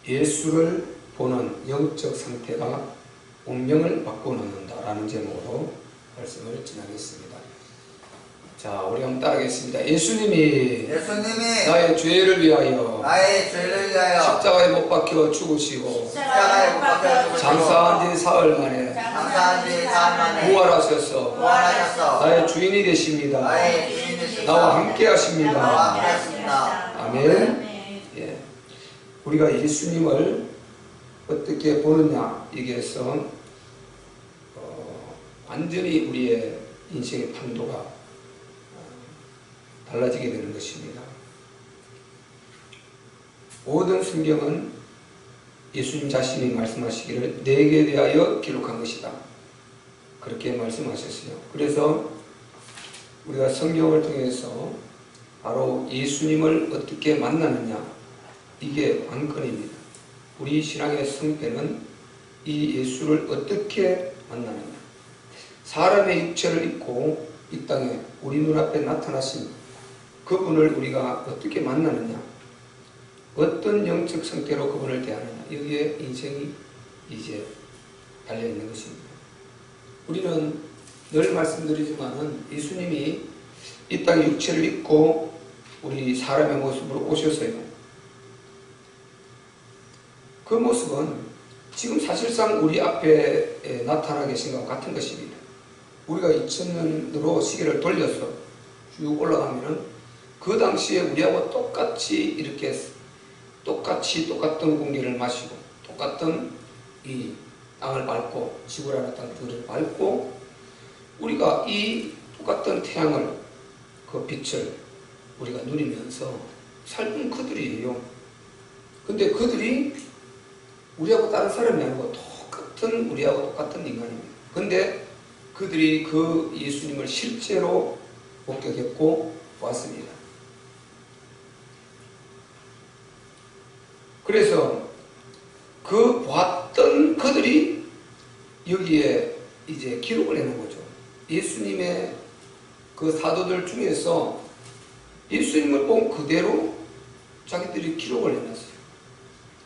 예수를 보는 영적 상태가 운명을 바꿔놓는다라는 제목으로 말씀을 진행하겠습니다. 자, 우리 한번 따라하겠습니다. 예수님이 나의 죄를 위하여 십자가에 못 박혀 죽으시고 장사한 지 사흘 만에 부활하셔서 나의 주인이 되십니다. 나와 함께 하십니다. 아멘. 예. 우리가 예수님을 어떻게 보느냐 여기에서 완전히 우리의 인생의 판도가 달라지게 되는 것입니다. 모든 성경은 예수님 자신이 말씀하시기를 내게 대하여 기록한 것이다, 그렇게 말씀하셨어요. 그래서 우리가 성경을 통해서 바로 예수님을 어떻게 만나느냐, 이게 관건입니다. 우리 신앙의 성패는 이 예수를 어떻게 만나느냐, 사람의 육체를 입고 이 땅에 우리 눈앞에 나타나신 그분을 우리가 어떻게 만나느냐, 어떤 영적 성격으로 그분을 대하느냐, 여기에 인생이 이제 달려있는 것입니다. 우리는 늘 말씀드리지만은 예수님이 이 땅에 육체를 입고 우리 사람의 모습으로 오셨어요. 그 모습은 지금 사실상 우리 앞에 나타나 계신 것과 같은 것입니다. 우리가 2000년으로 시계를 돌려서 쭉 올라가면은 그 당시에 우리하고 똑같이 이렇게 똑같은 공기를 마시고 똑같은 이 땅을 밟고 지구라는 땅을 밟고 우리가 이 똑같은 태양을 그 빛을 우리가 누리면서 살던 그들이에요. 근데 그들이 우리하고 다른 사람이 아니고 우리하고 똑같은 인간입니다. 근데 그들이 그 예수님을 실제로 목격했고 보았습니다. 그래서 그 보았던 그들이 여기에 이제 기록을 해놓은 거죠. 예수님의 그 사도들 중에서 예수님을 본 그대로 자기들이 기록을 해놨어요.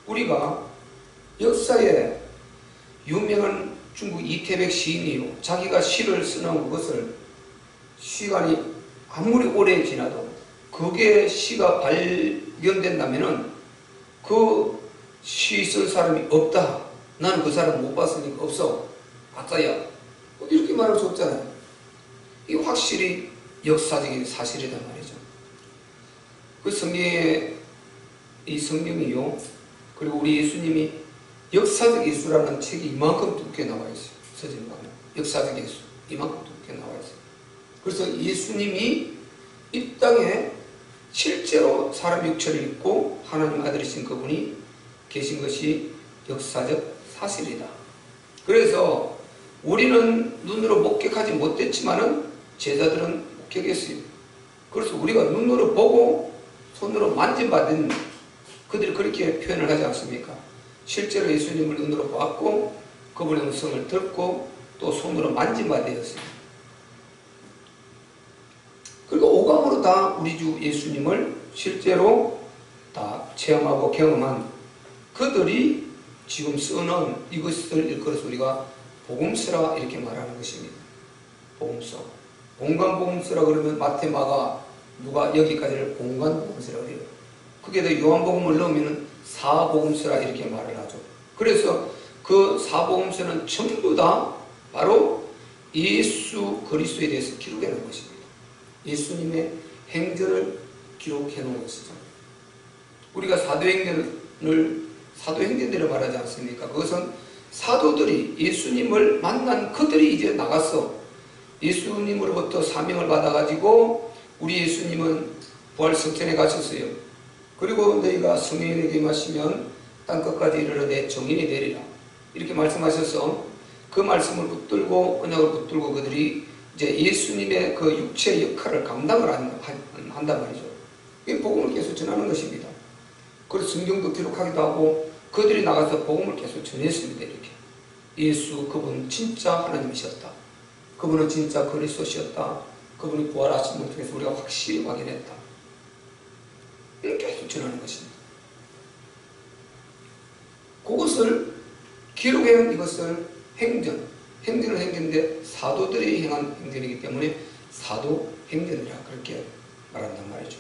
우리가 역사에 유명한 중국 이태백 시인이요, 자기가 시를 쓰는 것을 시간이 아무리 오래 지나도 그게 시가 발견된다면은 그 시 쓸 사람이 없다, 나는 그 사람 못 봤으니까 없어, 아싸야, 이렇게 말할 수 없잖아요. 이게 확실히 역사적인 사실이란 말이죠. 그 성경에 이 성경이요, 그리고 우리 예수님이 역사적 예수라는 책이 이만큼 두껍게 나와 있어요. 서점에 가면 역사적 예수 이만큼 두껍게 나와 있어요. 그래서 예수님이 이 땅에 실제로 사람 육체를 입고 하나님 아들이신 그분이 계신 것이 역사적 사실이다. 그래서 우리는 눈으로 목격하지 못했지만은 제자들은 목격했어요. 그래서 우리가 눈으로 보고 손으로 만져받은, 그들이 그렇게 표현을 하지 않습니까? 실제로 예수님을 눈으로 보았고 그분의 음성을 듣고 또 손으로 만진 바 되었어요. 그리고 오감으로 다 우리 주 예수님을 실제로 다 체험하고 경험한 그들이 지금 쓰는 이것을 일컬어서 우리가 복음서라 이렇게 말하는 것입니다. 복음서. 공간복음서라 그러면 마태, 마가, 누가 여기까지를 공간복음서라 그래요. 거기에다 요한복음을 넣으면 사복음서라 이렇게 말을 하죠. 그래서 그 사복음서는 전부 다 바로 예수 그리스도에 대해서 기록해 놓은 것입니다. 예수님의 행전을 기록해 놓은 것이죠. 우리가 사도행전대로 말하지 않습니까? 그것은 사도들이 예수님을 만난 그들이 이제 나가서 예수님으로부터 사명을 받아가지고 우리 예수님은 부활성천에 가셨어요. 그리고 너희가 성령에게 임하시면 땅끝까지 이르러 내 정인이 되리라 이렇게 말씀하셔서 그 말씀을 붙들고 언약을 붙들고 그들이 이제 예수님의 그 육체 역할을 감당을 한단 말이죠. 이 복음을 계속 전하는 것입니다. 그래서 성경도 기록하기도 하고 그들이 나가서 복음을 계속 전했습니다. 이렇게 예수 그분 진짜 하나님이셨다, 그분은 진짜 그리스도시였다, 그분이 부활하심을 통해서 우리가 확실히 확인했다, 이렇게 계속 전하는 것입니다. 이것을 기록한 이것을 행전은 행전인데 사도들이 행한 행전이기 때문에 사도행전이라 그렇게 말한단 말이죠.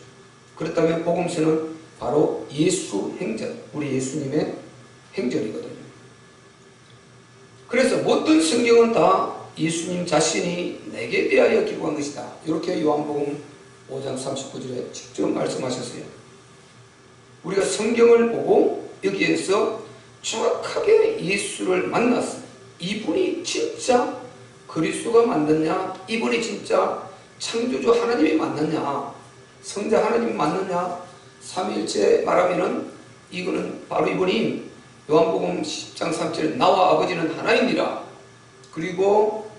그렇다면 복음서는 바로 예수 행전, 우리 예수님의 행전이거든요. 그래서 모든 성경은 다 예수님 자신이 내게 대하여 기록한 것이다. 이렇게 요한복음 5장 39절에 직접 말씀하셨어요. 우리가 성경을 보고 여기에서 정확하게 예수를 만났어. 이분이 진짜 그리스도가 맞느냐, 이분이 진짜 창조주 하나님이 맞느냐, 성자 하나님이 맞느냐, 삼위일체 말하면은 이거는 바로 이분이 요한복음 10장 3절에 나와 아버지는 하나이니라. 그리고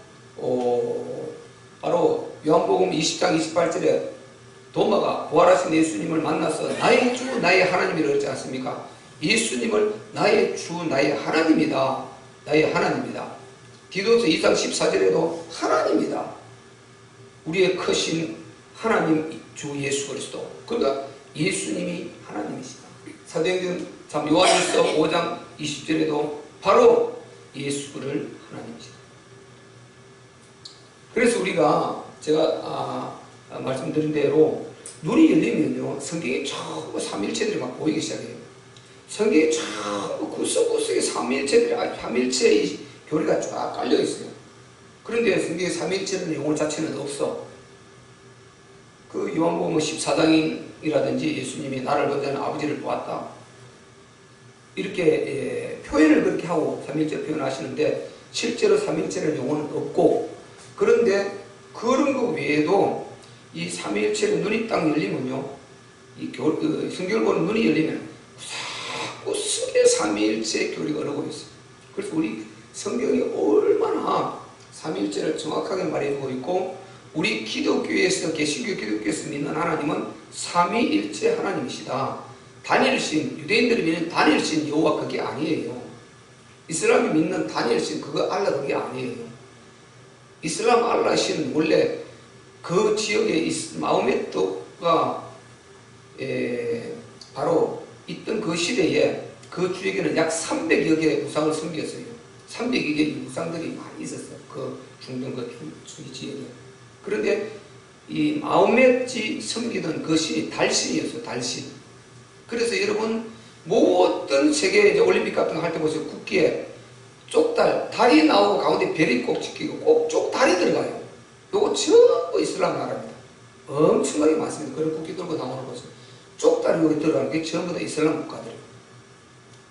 바로 요한복음 20장 28절에 도마가 부활하신 예수님을 만나서 나의 주 나의 하나님이라고 그러지 않습니까? 예수님을 나의 주 나의 하나님이다. 나의 하나님이다. 디도서 2장 14절에도 하나님이다. 우리의 크신 하나님 주 예수 그리스도. 그러니까 예수님이 하나님이시다. 사도행전 참 요한일서 5장 20절에도 바로 예수를 하나님이시다. 그래서 우리가 제가 말씀드린 대로 눈이 열리면요 성경이 전부 삼위일체들이 막 보이기 시작해요. 성경이 전부 구석구석에 삼위일체의 교리가 쫙 깔려 있어요. 그런데 성경에 삼위일체는 용어 자체는 없어. 그 요한복음 14장이라든지 예수님이 나를 본다는 아버지를 보았다. 이렇게 표현을 그렇게 하고 삼위일체 표현하시는데 실제로 삼위일체는 용어는 없고, 그런데 그런 것 외에도 이 삼위일체의 눈이 딱 열리면요, 이 성경을 보는 눈이 열리면 구석구석에 삼위일체의 교리가 흐르고 있어요. 그래서 우리 성경이 얼마나 삼위일체를 정확하게 말해주고 있고, 우리 기독교에서 개신교 기독교에서 믿는 하나님은 삼위일체 하나님이시다. 단일신, 유대인들이 믿는 단일신 여호와 그게 아니에요. 이슬람이 믿는 단일신 그거 알라 그게 아니에요. 이슬람 알라신 원래 그 지역에 마호메트가 바로 있던 그 시대에 그 주에게는 약 300여 개의 우상을 섬겼어요. 300여 개의 우상들이 많이 있었어요. 그 중동 그 지역에. 그런데 이 마호메트이 섬기던 그 신이 달신이었어요. 달신. 그래서 여러분 모든 세계 이제 올림픽 같은 거 할 때 보세요. 국기에 쪽달, 달이 나오고 가운데 별이 꼭 찍히고 꼭 쪽달이 들어가요. 요거 전부 이슬람 나라입니다. 엄청나게 많습니다. 그런 국기 들고 나오는 것은 쪽달이 여기 들어가는 게 전부 다 이슬람 국가들이에요.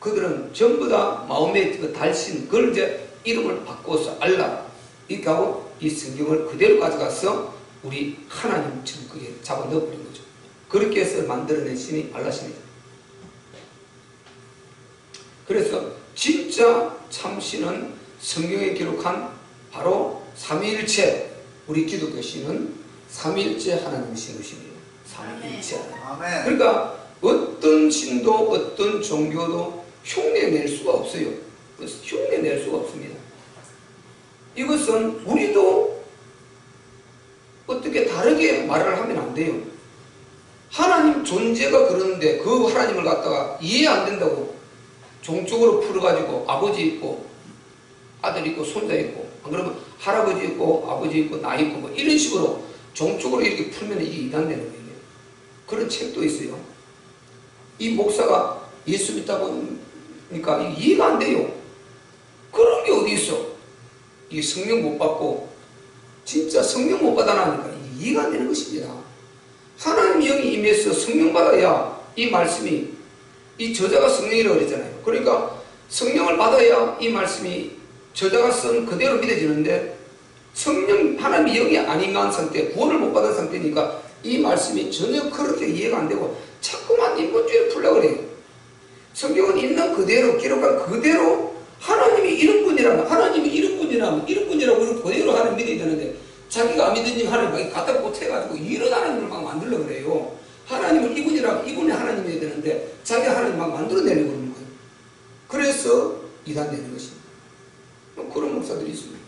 그들은 전부 다 마호메트 그 달신, 그걸 이제 이름을 바꿔서 알라 이렇게 하고 이 성경을 그대로 가져가서 우리 하나님처럼 그게 잡아 넣어버린 거죠. 그렇게 해서 만들어낸 신이 알라신이죠. 그래서 진짜 참신은 성경에 기록한 바로 삼위일체, 우리 기독교 신은 삼위일체 하나님이신 것입니다. 삼위일체 하나님. 그러니까 어떤 신도 어떤 종교도 흉내낼 수가 없어요. 흉내낼 수가 없습니다. 이것은 우리도 어떻게 다르게 말을 하면 안 돼요. 하나님 존재가 그러는데 그 하나님을 갖다가 이해 안 된다고 종쪽으로 풀어가지고 아버지 있고 아들 있고 손자 있고, 안 그러면 할아버지 있고 아버지 있고 나 있고 뭐 이런 식으로 종쪽으로 이렇게 풀면 이게 이단되는 거예요. 그런 책도 있어요. 이 목사가 예수 믿다고 하니까 이해가 안 돼요. 그런 게 어디 있어? 이 성령 못 받고 진짜 성령 못 받아나니까 이해가 안 되는 것입니다. 하나님의 영이 임해서 성령 받아야 이 말씀이, 이 저자가 성령이라고 그랬잖아요. 그러니까 성령을 받아야 이 말씀이 저자가 쓴 그대로 믿어지는데, 성령 하나님의 영이 안 임한 상태, 구원을 못 받은 상태니까 이 말씀이 전혀 그렇게 이해가 안 되고 자꾸만 인본주의를 풀려고 그래요. 성경은 있는 그대로 기록한 그대로 하나님이 이런 분이라면, 하나님이 이런 분이라면 이런 분이라고 이런 그대로 하나님 믿어야 되는데, 자기가 안 믿는 하나님 갖다 못해가지고 이런 하나님을 막 만들려고 그래요. 하나님을 이분이라면 이분이 하나님이어야 되는데 자기가 하나님 막 만들어내려고 그러는 거예요. 그래서 이단되는 것입니다. 그런 목사들이 있습니다.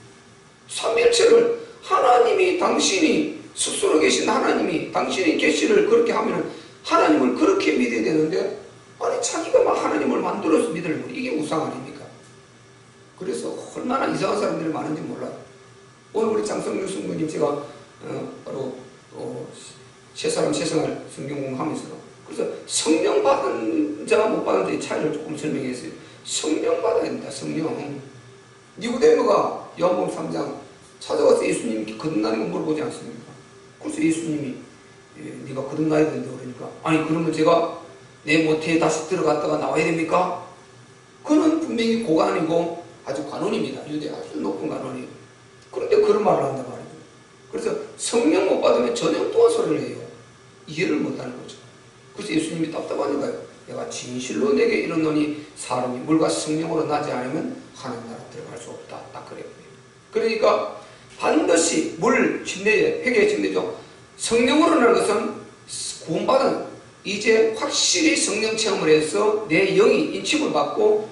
삼위일체를 하나님이, 당신이 스스로 계신 하나님이 당신이 계시를 그렇게 하면 하나님을 그렇게 믿어야 되는데, 아니 자기가 막 하나님을 만들어서 믿으려고, 이게 무슨 우상 아닙니까? 그래서 얼마나 이상한 사람들이 많은지 몰라요. 오늘 우리 장성규 성도님 제가 바로 세사람 세상을 성경 공부하면서 그래서 성령 받은 자와 못 받은 자의 차이를 조금 설명했어요. 성령 받아야 된다. 성령. 니고데모가 요한복음 3장 찾아가서 예수님께 거듭나는 거 물어보지 않습니까? 그래서 예수님이 네가 거듭나야 된다 그러니까 아니 그러면 제가 내 모태에 다시 들어갔다가 나와야 됩니까? 그는 분명히 고관이고 아주 관원입니다. 유대 아주 높은 관원이에요. 그런데 그런 말을 한단 말이죠. 그래서 성령 못 받으면 전혀 또한 소리를 해요. 이해를 못하는 거죠. 그래서 예수님이 답답하니까요. 내가 진실로 내게 이르노니 사람이 물과 성령으로 나지 않으면 하나님 나라 들어갈 수 없다. 딱 그래요. 그러니까 반드시 물 침례에 회개의 침례죠. 성령으로 나는 것은 구원받은 이제 확실히 성령 체험을 해서 내 영이 인침을 받고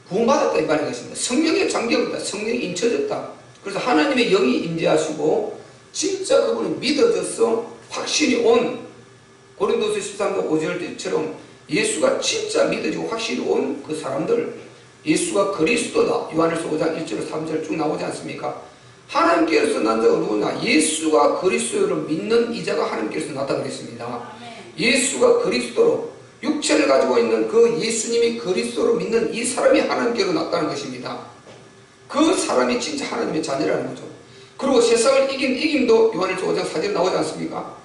구원받았다 이 말인 것입니다. 성령의 장벽이다. 성령이 인쳐졌다. 그래서 하나님의 영이 임재하시고 진짜 그분이 믿어져서 확신이 온 고린도서 13장 5절처럼 예수가 진짜 믿어지고 확실히 온 그 사람들 예수가 그리스도다. 요한일서 5장 1절 3절 쭉 나오지 않습니까? 하나님께서 난 자가 누구냐? 예수가 그리스도를 믿는 이자가 하나님께서 났다 그랬습니다. 예수가 그리스도로 육체를 가지고 있는 그 예수님이 그리스도로 믿는 이 사람이 하나님께로 났다는 것입니다. 그 사람이 진짜 하나님의 자녀라는 거죠. 그리고 세상을 이긴 이김도 요한일서 5장 4절 나오지 않습니까?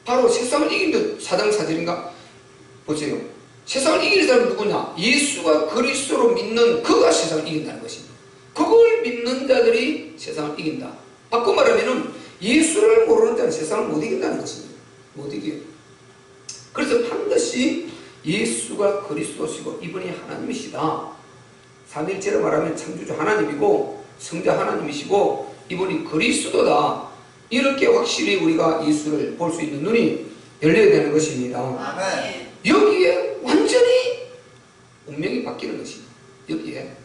바로 세상을 이김도 4장 4절인가? 보세요. 세상을 이길 사람은 누구냐? 예수가 그리스도로 믿는 그가 세상을 이긴다는 것입니다. 그걸 믿는 자들이 세상을 이긴다. 바꿔 말하면 예수를 모르는 자는 세상을 못 이긴다는 것입니다. 못 이겨요. 그래서 반드시 예수가 그리스도시고 이분이 하나님이시다. 삼일체로 말하면 창조주 하나님이고 성자 하나님이시고 이분이 그리스도다. 이렇게 확실히 우리가 예수를 볼 수 있는 눈이 열려야 되는 것입니다. 아멘. 여기에 완전히 운명이 바뀌는 것입니다. 여기에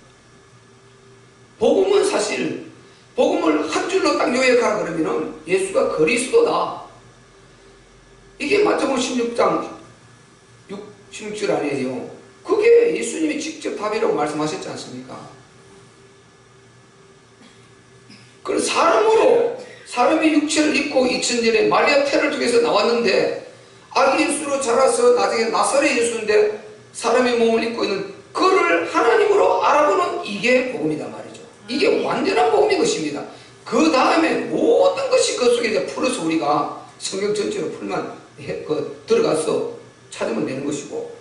복음은 사실 복음을 한 줄로 딱 요약하라 그러면은 예수가 그리스도다. 이게 마태복음 16장 16절 아니에요. 그게 예수님이 직접 답이라고 말씀하셨지 않습니까? 그런 사람으로 사람이 육체를 입고 2000년에 마리아 태를 통해서 나왔는데 아기 예수로 자라서 나중에 나사렛 예수인데 사람의 몸을 입고 있는 그를 하나님으로 알아보는 이게 복음이다 말이죠. 이게 완전한 복음인 것입니다. 그 다음에 모든 것이 그 속에 이제 풀어서 우리가 성경 전체로 풀만 들어가서 찾으면 되는 것이고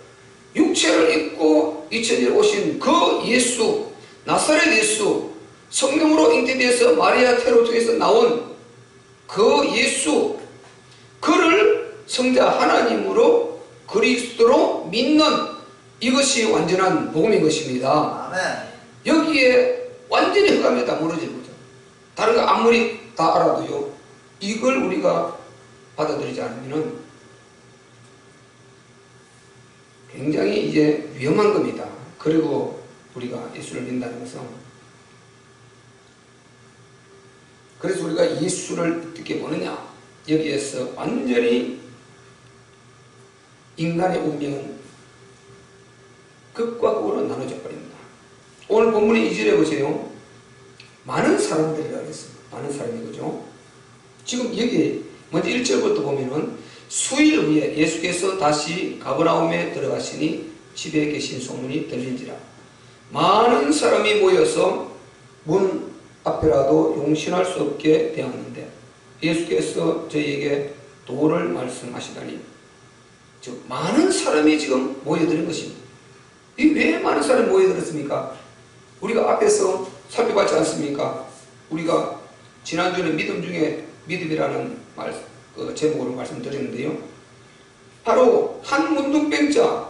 육체를 입고 2000년 오신 그 예수 나사렛 예수 성령으로 잉태되어서 마리아 태로 통해서 나온 그 예수 그를 성자 하나님으로 그리스도로 믿는 이것이 완전한 복음인 것입니다. 아멘. 여기에 완전히 흑암에 다 무너진 거죠. 다른 거 아무리 다 알아도요 이걸 우리가 받아들이지 않으면 굉장히 이제 위험한 겁니다. 그리고 우리가 예수를 믿는다는 것은 그래서 우리가 예수를 어떻게 보느냐 여기에서 완전히 인간의 운명은 극과 극으로 나눠져 버립니다. 오늘 본문의 2절에 보세요. 많은 사람들이라 그랬습니다. 많은 사람이 그죠? 지금 여기 먼저 1절부터 보면은 수일 후에 예수께서 다시 가버나움에 들어가시니 집에 계신 소문이 들린지라 많은 사람이 모여서 문 앞에라도 용신할 수 없게 되었는데 예수께서 저희에게 도를 말씀하시다니 즉 많은 사람이 지금 모여드는 것입니다. 이 왜 많은 사람이 모여들었습니까? 우리가 앞에서 살펴봤지 않습니까? 우리가 지난주에 믿음 중에 믿음이라는 제목으로 말씀드렸는데요. 바로 한 문둥병자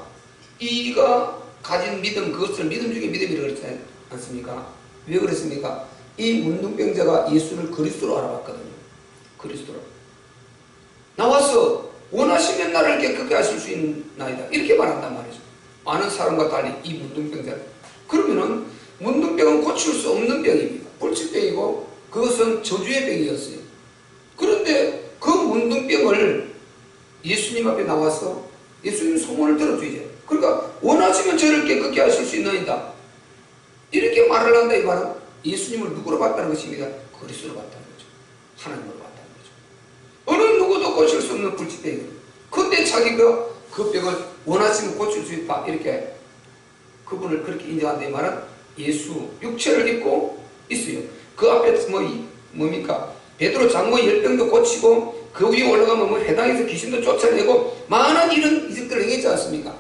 이가 가진 믿음 그것을 믿음 중에 믿음이라고 그랬지 않습니까? 왜 그랬습니까? 이 문둥병자가 예수를 그리스도로 알아봤거든요. 그리스도로 나와서 원하시면 나를 깨끗게 하실 수 있나이다 이렇게 말한단 말이죠. 많은 사람과 달리 이 문둥병자 그러면은 문둥병은 고칠 수 없는 병입니다. 불치병이고 그것은 저주의 병이었어요. 그런데 그 문둥병을 예수님 앞에 나와서 예수님 소문을 들어줘야죠. 그러니까 원하시면 저를 깨끗게 하실 수 있나이다. 이렇게 말을 한다. 이 말은 예수님을 누구로 봤다는 것입니다. 그리스도로 봤다는 거죠. 하나님으로 봤다는 거죠. 어느 누구도 고칠 수 없는 불치병이에요. 그때 자기가 그 병을 원하시면 고칠 수 있다. 이렇게 그분을 그렇게 인정한다. 이 말은 예수 육체를 입고 있어요. 그 앞에 뭡니까? 베드로 장모 10병도 고치고 그 위에 올라가면 뭐 회당에서 귀신도 쫓아내고 많은 이런 이적들을 행했지 않습니까?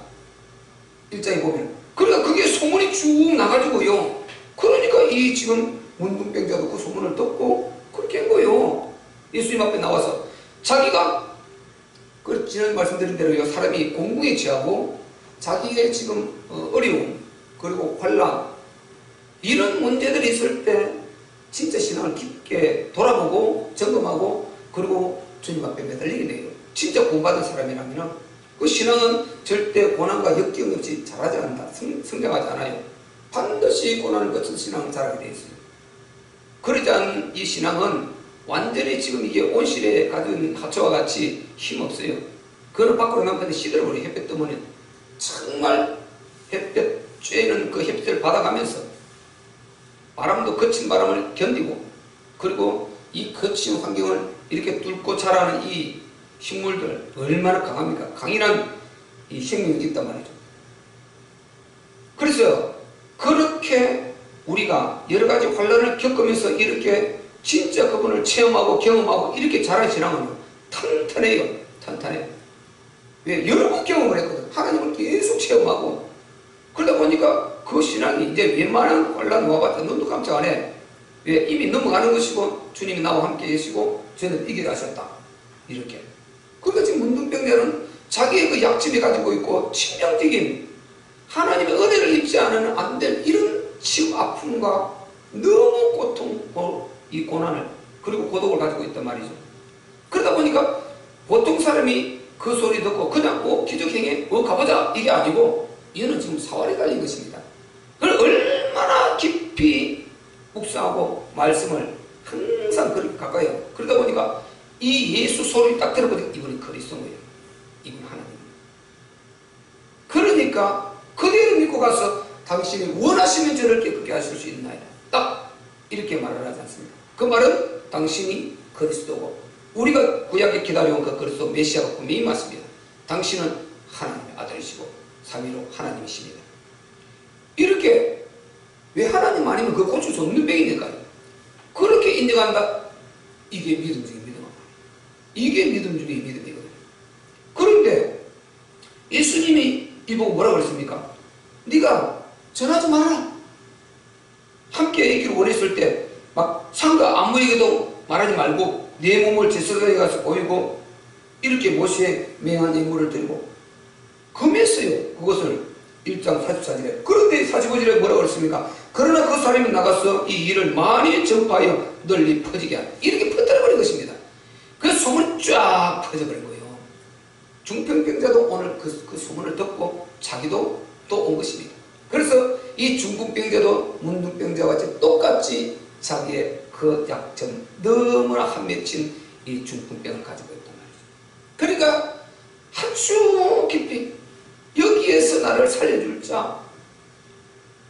일장에 보면. 그러니까 그게 소문이 쭉 나가지고요. 그러니까 이 지금 문둥병자도 그 소문을 듣고 그렇게 한 거예요. 예수님 앞에 나와서 자기가 그 지난 말씀드린 대로요. 사람이 공궁에 취하고 자기의 지금 어려움 그리고 환란 이런 문제들이 있을 때 진짜 신앙을 깊게 돌아보고 점검하고 그리고 주님 앞에 매달리게 돼요. 진짜 구원받은 사람이라면 그 신앙은 절대 고난과 역경 없이 자라지 않는다. 성장하지 않아요. 반드시 고난을 거쳐서 신앙을 자라게 되어 있어요. 그러지 않은 이 신앙은 완전히 지금 이게 온실에 가진 하초와 같이 힘없어요. 그거는 밖으로 나가면 시들어버려요. 햇볕 때문에. 정말 햇볕 쬐는 그 햇빛을 받아가면서 바람도 거친 바람을 견디고 그리고 이 거친 환경을 이렇게 뚫고 자라는 이 식물들 얼마나 강합니까? 강인한 이 생명이 있단 말이죠. 그래서 그렇게 우리가 여러 가지 환란을 겪으면서 이렇게 진짜 그분을 체험하고 경험하고 이렇게 자란 신앙은 탄탄해요. 탄탄해. 왜? 여러 번 경험을 했거든. 하나님을 계속 체험하고 그러다 보니까 그 신앙이 이제 웬만한 환란 와봤자 눈도 깜짝 안 해. 왜? 이미 넘어가는 것이고 주님이 나와 함께 계시고 저는 이기게 하셨다. 이렇게. 그러니까 지금 문둥병자는 자기의 그 약점이 가지고 있고 치명적인 하나님의 은혜를 입지 않으면 안 될 이런 지금 아픔과 너무 고통, 이 고난을 그리고 고독을 가지고 있단 말이죠. 그러다 보니까 보통 사람이 그 소리 듣고 그냥 기적행에 가보자 이게 아니고 이거는 지금 사활에 달린 것입니다. 그걸 얼마나 깊이 묵상하고 말씀을 항상 그렇게 가까이 하고 그러다 보니까 이 예수 소리를 딱 들어보니까 이분이 그리스도인 거예요. 이분 하나님. 그러니까 그대로 믿고 가서 당신이 원하시면 저를 깨끗게 하실 수 있나이다. 딱 이렇게 말을 하지 않습니까? 그 말은 당신이 그리스도고 우리가 구약에 기다려온 그 그리스도 메시아가 분명히 맞습니다. 당신은 하나님의 아들이시고 삼위로 하나님이십니다. 이렇게 왜 하나님 아니면 그 고칠 수 없는 병이니까요. 그렇게 인정한다. 이게 믿음 중에 믿음. 이게 믿음 중에 믿음이거든요. 그런데 예수님이 이보고 뭐라고 그랬습니까? 네가 전하지 마라. 함께 있기를 원했을 때 막 상가 아무에게도 말하지 말고 내 몸을 제사장에 가서 보이고 이렇게 모세에 명한 예물을 드리고 금했어요. 그것을 1장 44절에. 그런데 45절에 뭐라고 그랬습니까? 그러나 그 사람이 나가서 이 일을 많이 전파하여 널리 퍼지게 하라. 이렇게 퍼뜨려버린 것입니다. 그래서 소문이 쫙 퍼져버린 거예요. 중풍병자도 오늘 그 소문을 듣고 자기도 또 온 것입니다. 그래서 이 중풍병자도 문둥병자와 같이 똑같이 자기의 그 약점, 너무나 한 맺힌 이 중풍병을 가지고 있단 말이죠. 그러니까 아주 깊이 여기에서 나를 살려줄 자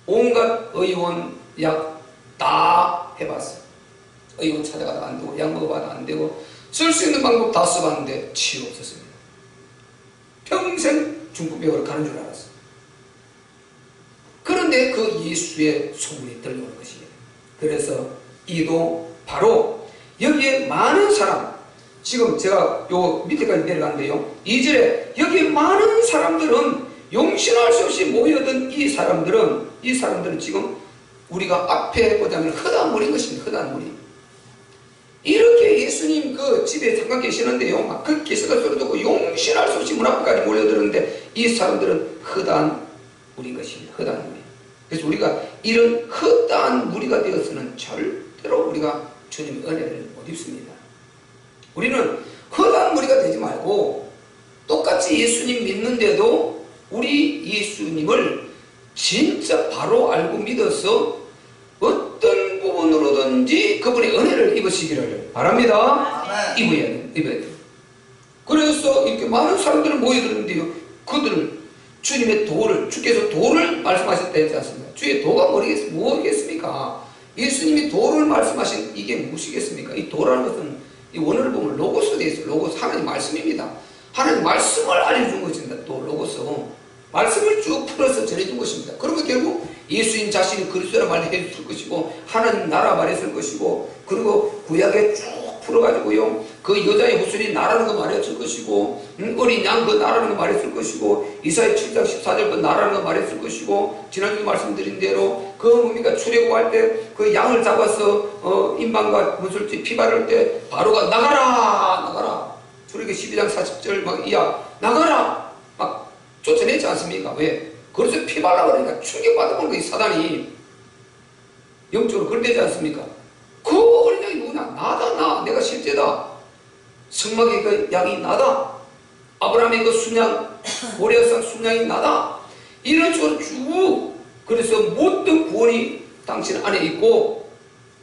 온갖 의원 약 다 해봤어요. 의원 찾아가도 안 되고 약 먹어봐도 안 되고 쓸 수 있는 방법 다 써봤는데 치유 없었습니다. 평생 중풍병으로 가는 줄 알았어요. 그런데 그 예수의 소문이 들려오는 것이에요. 그래서 이도 바로 여기에 많은 사람, 지금 제가 요 밑에까지 내려가는데요. 2절에 여기에 많은 사람들은 용신할 수 없이 모여든 이 사람들은 지금 우리가 앞에 보자면 허다한 무리인 것입니다. 허다한 무리. 이렇게 예수님 그 집에 잠깐 계시는데요. 막 그 기사가 소리 듣고 용신할 수 없이 문 앞까지 몰려들었는데 이 사람들은 허다한 무리인 것입니다. 허다한 무리. 그래서 우리가 이런 허다한 무리가 되어서는 절대로 우리가 주님의 은혜를 못 입습니다. 우리는 허다한 무리가 되지 말고 똑같이 예수님 믿는데도 우리 예수님을 진짜 바로 알고 믿어서 어떤 부분으로든지 그분의 은혜를 입으시기를 바랍니다. 입어야 돼요. 그래서 이렇게 많은 사람들을 모여들었는데요. 그들을 주님의 도를, 주께서 도를 말씀하셨다 했지 않습니까? 주의 도가 뭐겠습니까? 예수님이 도를 말씀하신 이게 무엇이겠습니까? 이 도라는 것은 이 원어를 보면 로고스에 대해서 로고스 하나님 말씀입니다. 하나님 말씀을 알려준 것입니다. 또 로고스 말씀을 쭉 풀어서 전해준 것입니다. 그리고 결국 예수님 자신이 그리스도라 말했을 것이고 하나님 나라 말했을 것이고 그리고 구약에 쭉 풀어가지고요 그 여자의 후손이 나라는 거 말했을 것이고 어린 양 그 나라는 거 말했을 것이고 이사야 7장 14절 그 나라는 거 말했을 것이고 지난주에 말씀드린 대로 그 뭡니까 출애굽할 때 그 양을 잡아서 인방과 문설주 피 바를 때 바로가 나가라 출애굽 12장 40절 막 이야 나가라 막 쫓아내지 않습니까? 왜? 그래서 피 발라 그러니까 충격받아보는 거이 사단이 영적으로 그러지 않습니까? 그 어린 양이 누구냐? 나다 내가 실제다. 성막의 그 양이 나다. 아브라함의 그 순양 모리아산 순양이 나다. 이런 식으로 쭉 그래서 모든 구원이 당신 안에 있고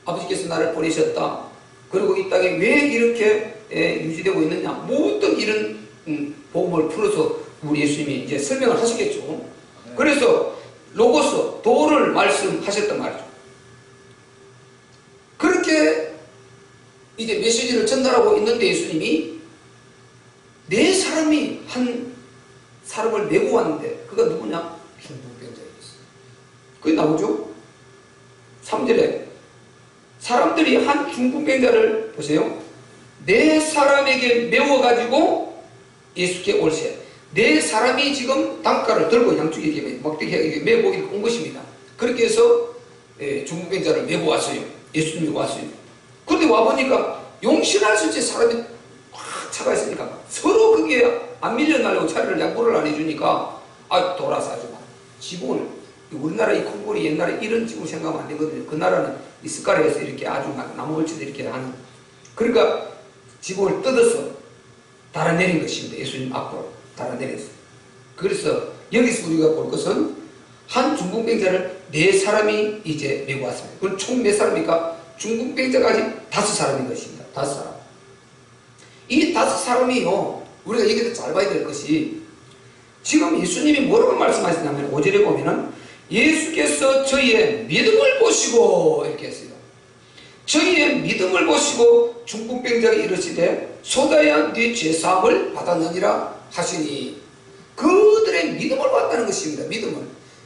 아버지께서 나를 보내셨다. 그리고 이 땅에 왜 이렇게 유지되고 있느냐? 모든 이런 복음을 풀어서 우리 예수님이 이제 설명을 하시겠죠. 그래서 로고스 도를 말씀하셨단 말이죠. 그렇게 이제 메시지를 전달하고 있는데 예수님이 네 사람이 한 사람을 메고 왔는데 그가 누구냐? 중풍병자였어요. 그게 나오죠? 3절에 사람들이 한 중풍병자를 보세요. 네 사람에게 메워가지고 예수께 올세. 네 사람이 지금 단가를 들고 양쪽에 막대기에 메고 온 것입니다. 그렇게 해서 중풍병자를 메고 왔어요. 예수님이 왔어요. 그런데 와보니까 용신할 수 있지 사람이 확 차가 있으니까 서로 그게 안 밀려나려고 자리를 양보를 안 해주니까 돌아서 하지 마. 지붕을 우리나라 이 콩고리 옛날에 이런 지붕 생각하면 안 되거든요. 그 나라는 이 습가래에서 이렇게 아주 나무 걸치도 이렇게 하는 그러니까 지붕을 뜯어서 달아내린 것입니다. 예수님 앞으로 달아내렸어요. 그래서 여기서 우리가 볼 것은 한 중풍병자를 네 사람이 이제 메고 왔습니다. 그럼 총 몇 사람입니까? 중풍병자까지 5사람인 것입니다. 5사람. 이 5사람이요, 우리가 여기서 잘 봐야 될 것이 지금 예수님이 뭐라고 말씀하시냐면 5절에 보면은 예수께서 저희의 믿음을 보시고 이렇게 했어요. 저희의 믿음을 보시고 중풍병자가 이르시되 소자야 네 죄사함을 받았느니라 하시니 그들의 믿음을 봤다는 것입니다.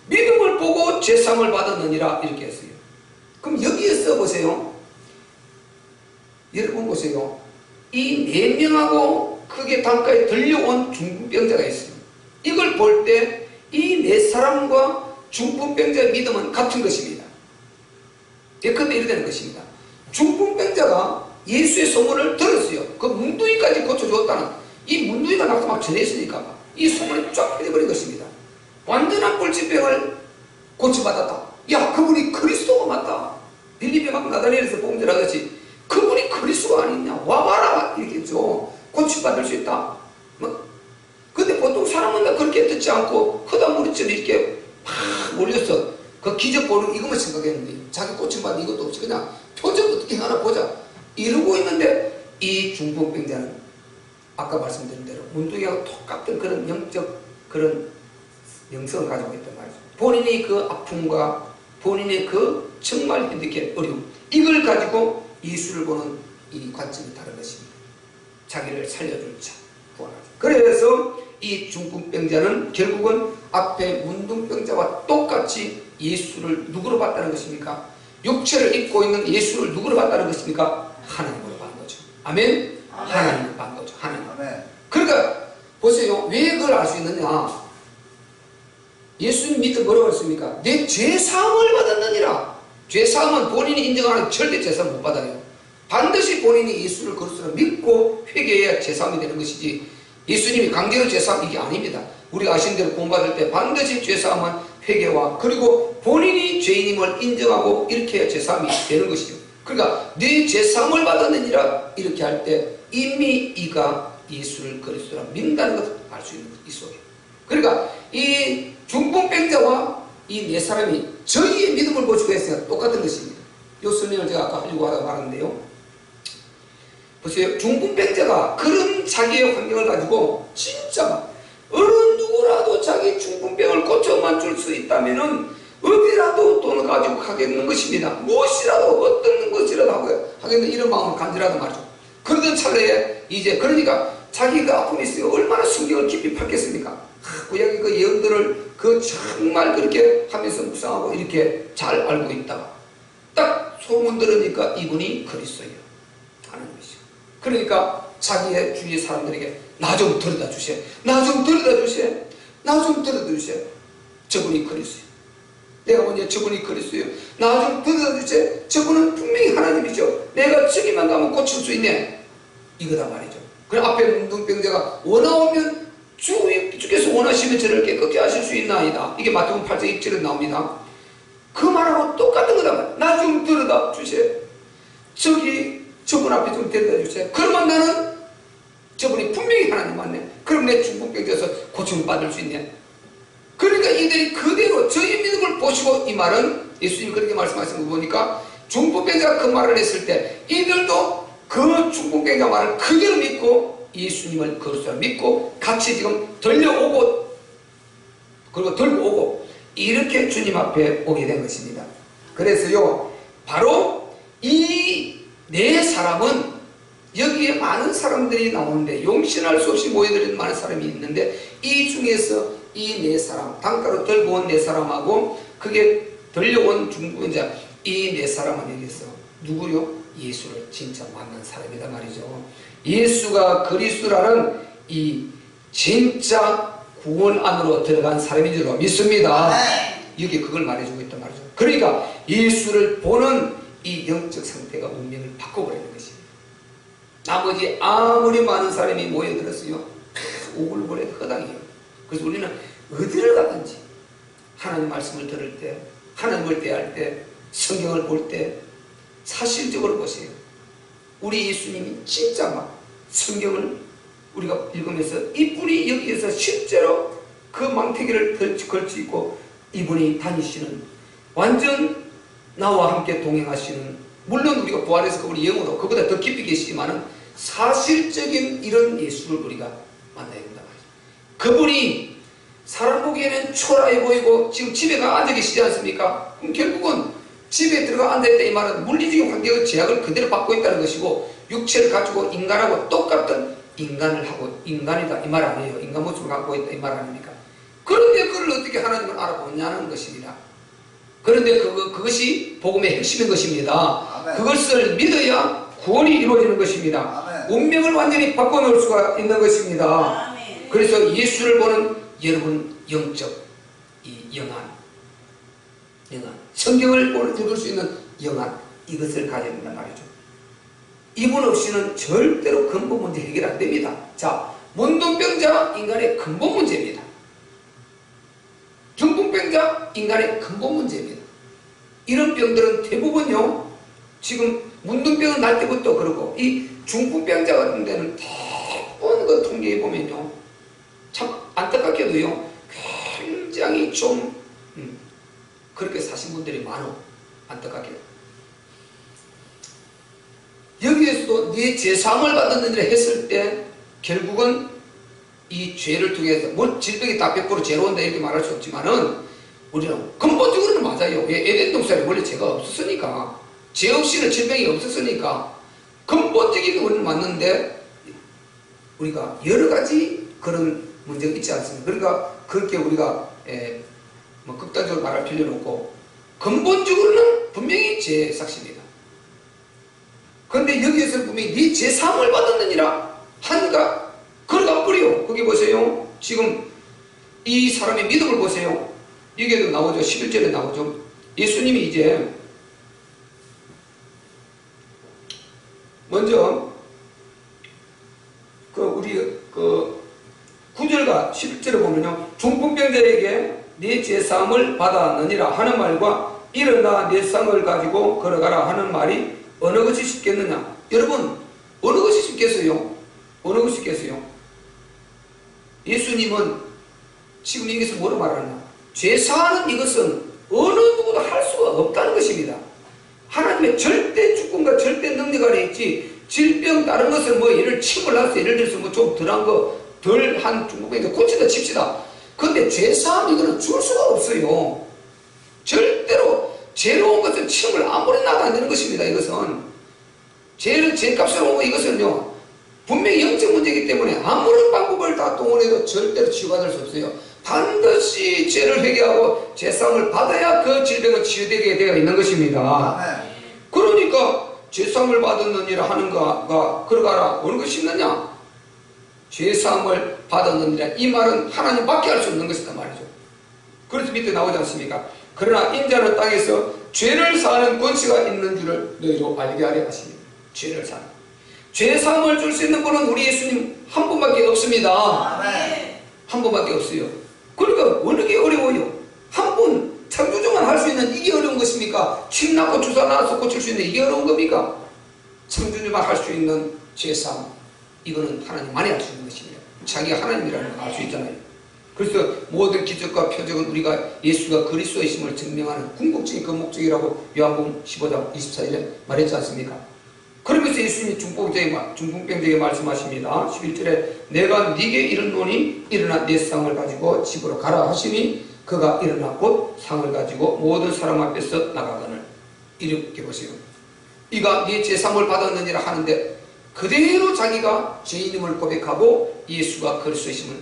믿음을 보고 죄사함을 받았느니라 이렇게 했어요. 그럼 여기에서 보세요. 여러분 보세요. 이 4명하고 크게 단가에 들려온 중풍병자가 있어요. 이걸 볼 때 이 4사람과 중풍병자의 믿음은 같은 것입니다. 예컨대 이래 되는 것입니다. 중풍병자가 예수의 소문을 들었어요. 그 문둥이까지 고쳐주었다는 이 문둥이가 나서 막 전했으니까 이 소문이 쫙 퍼져버린 것입니다. 완전한 꿀집병을 고쳐받았다. 야 그분이 그리스도가 맞다. 빌립에 막 나다니엘에서 봉절하듯이 그분이 그리스도가 아니냐 와봐라 이렇게 했죠. 고쳐받을 수 있다. 근데 보통 사람은 다 그렇게 듣지 않고 허다무리처럼 이렇게 막 몰려서 그 기적 보는 이것만 생각했는데 자기 고침받는 이것도 없이 그냥 표정 어떻게 하나 보자 이러고 있는데 이 중풍병자는 아까 말씀드린 대로 문둥이하고 똑같은 그런 영적 그런 영성을 가지고 있단 말이죠. 본인이 그 아픔과 본인의 그 정말 힘들게 어려움 이걸 가지고 예수를 보는 이 관점이 다른 것입니다. 자기를 살려줄 자 구원하죠. 그래서 이 중풍병자는 결국은 앞에 문둥병자와 똑같이 예수를 누구로 봤다는 것입니까? 육체를 입고 있는 예수를 누구로 봤다는 것입니까? 하나님으로 본 거죠. 아멘? 하나님으로 본 거죠. 하나님. 아멘. 그러니까 보세요. 왜 그걸 알 수 있느냐? 예수님 밑에 뭐라고 했습니까? 내 죄사함을 받았느니라. 죄사함은 본인이 인정하는 절대 죄사함 못 받아요. 반드시 본인이 예수를 그리스도로 믿고 회개해야 죄사함이 되는 것이지 예수님이 강제로 죄사함 이게 아닙니다. 우리가 아시는 대로 구원받을 때 반드시 죄사함은 회개와 그리고 본인이 죄인임을 인정하고 이렇게 해야 죄사함이 되는 것이죠. 그러니까 네 죄사함을 받았느니라 이렇게 할 때 이미 이가 예수를 그리스도로 믿는다는 것을 알 수 있는 것 이 속에. 그러니까 이 중풍병자와 이 네 사람이 저희의 믿음을 보시고 했으니까 똑같은 것입니다. 이 설명을 제가 아까 하려고 하다가 말았는데요. 보세요. 중풍병자가 그런 자기의 환경을 가지고 진짜 어느 누구 누구라도 자기 중풍병을 고쳐만 줄 수 있다면은 어디라도 돈을 가지고 가겠는 것입니다. 무엇이라도 어떤 것이라도 하겠는 이런 마음을 간절하단 말이죠. 그러던 찰나에 이제 그러니까 자기가 아픔이 있으니까 얼마나 신경을 깊이 팠겠습니까? 구약의 그 예언들을 그 정말 그렇게 하면서 묵상하고 이렇게 잘 알고 있다가 딱 소문 들으니까 이분이 그리스도예요 하는 것이죠. 그러니까 자기의 주위 사람들에게 나 좀 데려다 주세요. 나 좀 데려다 주세요. 나 좀 데려다 주세요. 저분이 그리스도예요. 내가 뭐냐, 저분이 그리스도예요. 나 좀 데려다 주세요. 저분은 분명히 하나님이죠. 내가 저기만 가면 고칠 수 있네. 이거다 말이죠. 그럼 앞에 문둥병자가 원하오면 주께서 원하시면 저를 깨끗게 하실 수 있나이다. 이게 마태복음 8장 2절에 나옵니다. 그 말하고 똑같은 거다 말이야. 나 좀 데려다 주세요. 저분 앞에 좀 데려다 주세요. 그러면 나는 저분이 분명히 하나님 맞네. 그럼 내 중풍병자에서 고침을 받을 수 있네. 그러니까 이들이 그대로 저희 믿음을 보시고 이 말은 예수님이 그렇게 말씀하신 거 보니까 중풍병자가 그 말을 했을 때 이들도 그 중풍병자 말을 그대로 믿고 예수님을 그리스도로 믿고 같이 지금 들려오고 그리고 들고 오고 이렇게 주님 앞에 오게 된 것입니다. 그래서요 바로 이 네 사람은 여기에 많은 사람들이 나오는데 용신할 수 없이 모여들은 많은 사람이 있는데 이 중에서 이 네 사람 단가로 들고 온 네 사람하고 그게 들려온 중풍자 이 네 사람은 여기서 누구요? 예수를 진짜 만난 사람이다 말이죠. 예수가 그리스도라는 이 진짜 구원 안으로 들어간 사람인 줄로 믿습니다. 여기 그걸 말해주고 있단 말이죠. 그러니까 예수를 보는 이 영적 상태가 운명을 바꿔버리는 것입니다. 나머지 아무리 많은 사람이 모여들었어요. 오글거려 허당이에요. 그래서 우리는 어디를 가든지 하나님 말씀을 들을 때, 하나님을 대할 때, 성경을 볼 때 사실적으로 보세요. 우리 예수님이 진짜 막 성경을 우리가 읽으면서 이분이 여기에서 실제로 그 망태기를 걸치고 이분이 다니시는 완전 나와 함께 동행하시는 물론 우리가 부활해서 우리 영으로 그보다 더 깊이 계시지만은 사실적인 이런 예수를 우리가 만나야 된다 말이죠. 그분이 사람 보기에는 초라해 보이고 지금 집에 가 앉아 계시지 않습니까? 그럼 결국은 집에 들어가 앉아있다 이 말은 물리적인 환경의 제약을 그대로 받고 있다는 것이고 육체를 가지고 인간하고 똑같은 인간을 하고 인간이다 이 말 아니에요. 인간 모습을 갖고 있다 이 말 아닙니까? 그런데 그걸 어떻게 하나님을 알아보냐는 것입니다. 그런데 그것이 복음의 핵심인 것입니다. 아멘. 그것을 믿어야 구원이 이루어지는 것입니다. 아멘. 운명을 완전히 바꿔놓을 수가 있는 것입니다. 아멘. 그래서 예수를 보는 여러분 영적 이 영안 성경을 읽을 수 있는 영안 이것을 가져야 된단 말이죠. 이분 없이는 절대로 근본 문제 해결 안 됩니다. 자, 문둥병자 인간의 근본 문제입니다. 중풍병자 인간의 근본 문제입니다. 이런 병들은 대부분요 지금 문둥병은 날 때부터 그러고 이 중풍병자 같은 데는 대부분 그 통계에 보면요 참 안타깝게도요 굉장히 좀 그렇게 사신 분들이 많아. 안타깝게 여기에서도 네 제사함을 받았느니라 했을 때 결국은 이 죄를 통해서 뭐 질병이 다 100% 죄로 온다 이렇게 말할 수 없지만은 우리는 근본적으로는 맞아요. 왜? 에덴 동산에 원래 죄가 없었으니까 죄 없이는 질병이 없었으니까 근본적인 건 맞는데 우리가 여러 가지 그런 문제가 있지 않습니까? 그러니까 그렇게 우리가 뭐 극단적으로 말할 필요는 없고 근본적으로는 분명히 죄 삭십니다. 그런데 여기에서 분명히 네 제사함을 받았느니라 하니까 그러다 뿌려. 거기 보세요. 지금 이 사람의 믿음을 보세요. 여기에도 나오죠. 11절에 나오죠. 예수님이 이제 먼저 우리 9절과 11절에 보면요. 중풍병자에게 네 제사함을 받았느니라 하는 말과 일어나 네 쌍을 가지고 걸어가라 하는 말이 어느 것이 쉽겠느냐? 여러분 어느 것이 쉽겠어요? 어느 것이 쉽겠어요? 예수님은 지금 여기서 뭐로 말하느냐? 죄사하는 이것은 어느 누구도 할 수가 없다는 것입니다. 하나님의 절대 주권과 절대 능력 아래 있지 질병 다른 것은 뭐 예를 침을 놨어 예를 들어서 뭐 좀 덜한 거 덜한 중국병자 고치다 칩시다. 근데 죄사함 이거는 줄 수가 없어요. 절대로 죄로 온 것은 침을 아무리 나도 안 되는 것입니다. 이것은 죄를 죄값으로 온 거 이것은요 분명히 영적 문제이기 때문에 아무런 방법을 다 동원해도 절대로 치유받을 수 없어요. 반드시 죄를 회개하고 죄사함을 받아야 그 질병은 치유되게 되어 있는 것입니다. 그러니까 죄사함을 받았느니라 하는가가 그러가라 어느 것이 있느냐? 죄사함을 받았느니라 이 말은 하나님밖에 할 수 없는 것이다 말이죠. 그래서 밑에 나오지 않습니까? 그러나 인자는 땅에서 죄를 사하는 권세가 있는 줄을 너희로 알게 하려 하십니다. 죄를 사는 죄사함을 줄 수 있는 분은 우리 예수님 한 분밖에 없습니다. 한 분밖에 없어요. 그러니까 어느 게 어려워요? 한 분 창조주만 할 수 있는 이게 어려운 것입니까? 침 낳고 주사 놔서 고칠 수 있는 이게 어려운 겁니까? 창조주만 할 수 있는 죄사함 이거는 하나님만이 할 수 있는 것입니다. 자기가 하나님이라는 걸 알 수 있잖아요. 그래서 모든 기적과 표적은 우리가 예수가 그리스도이심을 증명하는 궁극적인 그 목적이라고 요한복음 15장 24절에 말했지 않습니까? 그러면서 예수님이 중풍병자에게 말씀하십니다. 11절에 내가 네게 이르노니 일어나 내 상을 가지고 집으로 가라 하시니 그가 일어나 곧 상을 가지고 모든 사람 앞에서 나가거늘. 이렇게 보세요. 이가 네 죄사함을 받았느니라 하는데 그대로 자기가 죄인임을 고백하고 예수가 그리스도이심을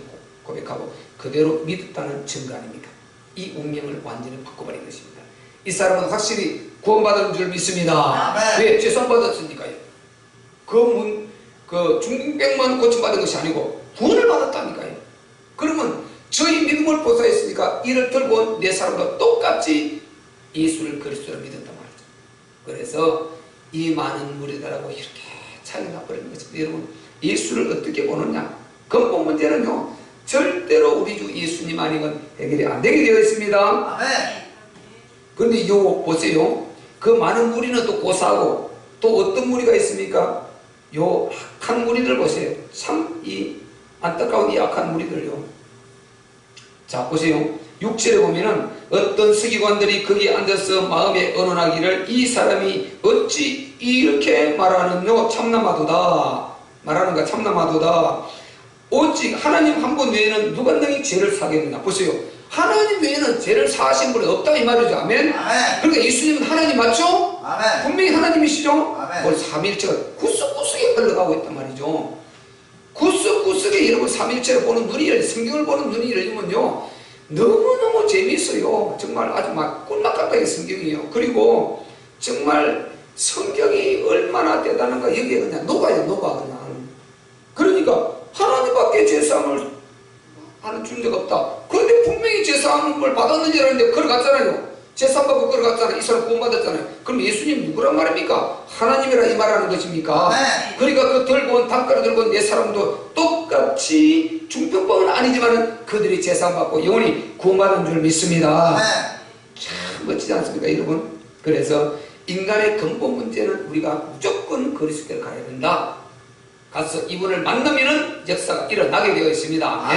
고백하고 그대로 믿었다는 증거 아닙니까? 이 운명을 완전히 바꿔버린 것입니다. 이 사람은 확실히 구원받은 줄 믿습니다. 왜? 죄사함 받았으니까요. 그 중풍병만 고침받은 것이 아니고 구원을 받았다니까요. 그러면 저희 믿음을 보사했으니까 이를 들고 온 네 사람과 똑같이 예수를 그리스도로 믿었단 말이죠. 그래서 이 많은 무리들하고 이렇게 차이가 나버리는 것입니다. 여러분 예수를 어떻게 보느냐? 근본 문제는요 절대로 우리 주 예수님 아니면 해결이 안 되게 되어 있습니다. 그런데 요 보세요. 그 많은 무리는 또 고사하고 또 어떤 무리가 있습니까? 요 악한 무리들 보세요. 참 이 안타까운 이 악한 무리들요. 자 보세요. 6절에 보면은 어떤 서기관들이 거기에 앉아서 마음에 언언하기를 이 사람이 어찌 이렇게 말하느뇨 참남하도다. 말하는가 참남하도다. 오직 하나님 한 분 외에는 누가 너희 죄를 사겠느냐. 보세요. 하나님 외에는 죄를 사하신 분이 없다 이 말이죠. 아멘. 그러니까 예수님은 하나님 맞죠? 아멘. 분명히 하나님이시죠? 오늘 삼일체가 구석구석에 흘러가고 있단 말이죠. 구석구석에 여러분 삼일체를 보는 눈이 열리 성경을 보는 눈이 열리면요 너무너무 재미있어요. 정말 아주 막 꿀맛 같다는 성경이에요. 그리고 정말 성경이 얼마나 대단한가 여기에 그냥 녹아요. 녹아 그냥. 그러니까 하나님밖에 죄사함을 하는 존재가 없다. 그런데 분명히 죄사함을 받았느냐는데 걸어갔잖아요. 죄사함 받고 걸어갔잖아요. 이 사람 구원받았잖아요. 그럼 예수님 누구란 말입니까? 하나님이라 이 말하는 것입니까? 그러니까 그 들고 온 단가를 들고 온 네 사람도 똑같이 중병법은 아니지만 그들이 죄사함 받고 영원히 구원받은 줄 믿습니다. 참 멋지지 않습니까 여러분? 그래서 인간의 근본 문제는 우리가 무조건 그리스도를 가야 된다. 가서 이분을 만나면은 역사가 일어나게 되어 있습니다.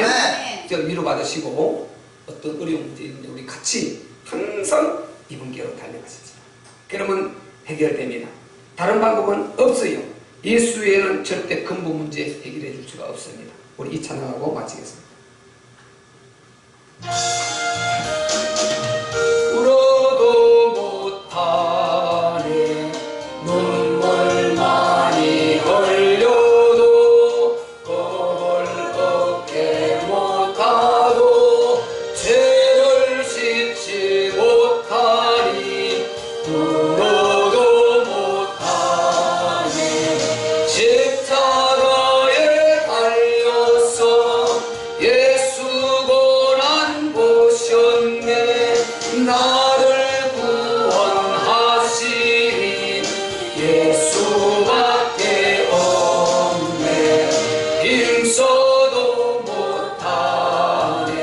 위로받으시고 어떤 어려운 문제 있는데 우리 같이 항상 이분께로 달려가십시다. 그러면 해결됩니다. 다른 방법은 없어요. 예수 외에는 절대 근본 문제 해결해 줄 수가 없습니다. 우리 이 찬양하고 마치겠습니다. 울어도 못하네 눈물 많이 흘려도 겁을 얻게 못하고 죄를 씻지 못하니 울어도 못하네 십자가에 달려서 예수 고난 보셨네 나를 구원하시니 예수밖에 없네 힘써도 못하네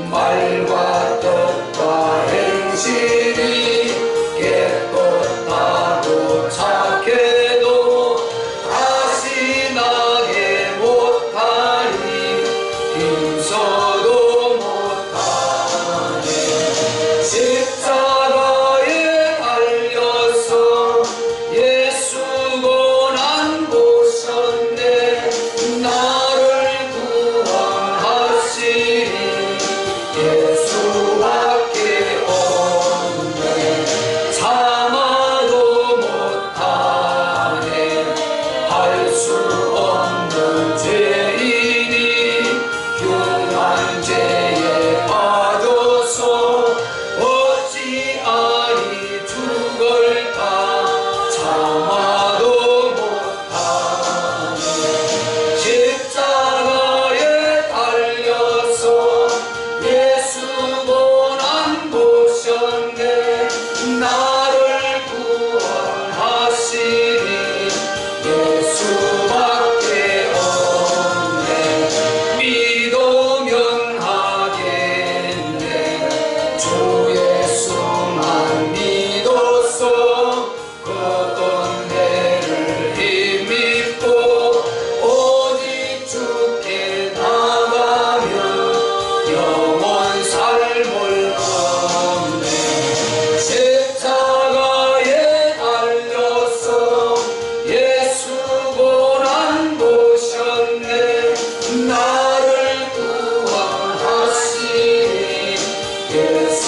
말과 뜻과 행실이 깨끗하고 착해도 다시 나게 못하니 힘써도 못하네 십자가에 달려서 예수 고난 보셨네 나를 구원하시니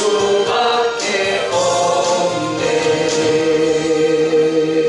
수가